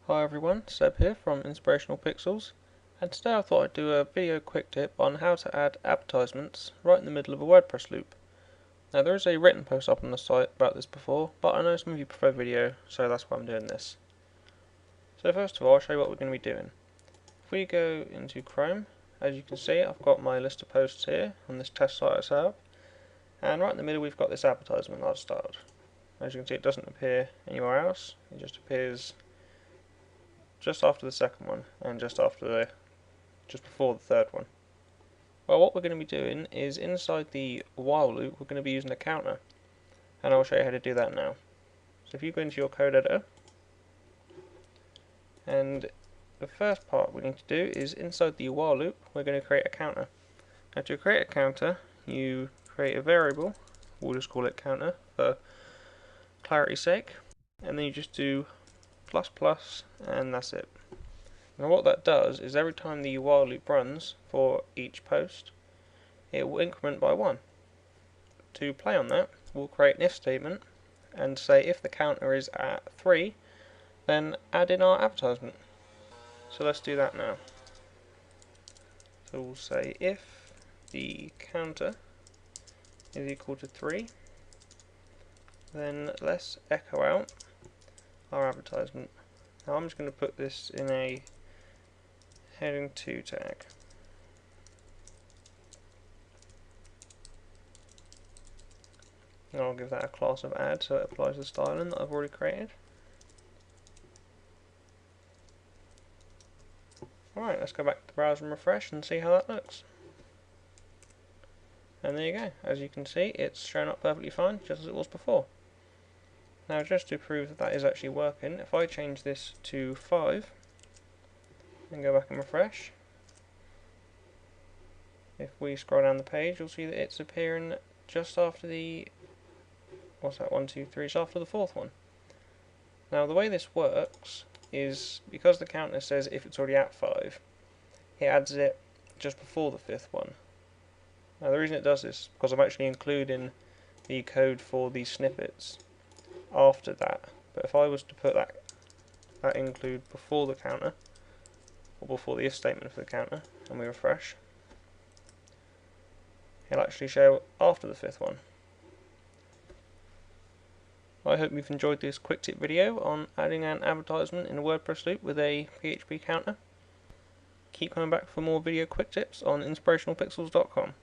Hi everyone, Seb here from Inspirational Pixels, and today I thought I'd do a video quick tip on how to add advertisements right in the middle of a WordPress loop. Now there is a written post up on the site about this before, but I know some of you prefer video, so that's why I'm doing this. So first of all, I'll show you what we're going to be doing. If we go into Chrome, as you can see I've got my list of posts here on this test site I set up, and right in the middle we've got this advertisement that I've started. As you can see, it doesn't appear anywhere else, it just appears just after the second one and just before the third one. Well, what we're going to be doing is inside the while loop we're going to be using a counter, and I'll show you how to do that now. So if you go into your code editor, and the first part we need to do is inside the while loop we're going to create a counter. Now to create a counter you create a variable, we'll just call it counter for clarity's sake, and then you just do plus plus and that's it. Now what that does is every time the while loop runs for each post, it will increment by 1. To play on that, we'll create an if statement and say if the counter is at 3, then add in our advertisement. So let's do that now. So we'll say if the counter is equal to 3, then let's echo out our advertisement. Now I'm just going to put this in a heading 2 tag. And I'll give that a class of add so it applies the styling that I've already created. Alright, let's go back to the browser and refresh and see how that looks. And there you go, as you can see it's shown up perfectly fine, just as it was before. Now just to prove that that is actually working, if I change this to 5 and go back and refresh, if we scroll down the page you'll see that it's appearing just after the, what's that, 1, 2, 3, it's after the fourth one. Now the way this works is because the counter says if it's already at 5, it adds it just before the fifth one. Now the reason it does this is because I'm actually including the code for these snippets after that, but if I was to put that include before the counter, or before the if statement for the counter, and we refresh, it'll actually show after the fifth one. I hope you've enjoyed this quick tip video on adding an advertisement in a WordPress loop with a PHP counter. Keep coming back for more video quick tips on inspirationalpixels.com.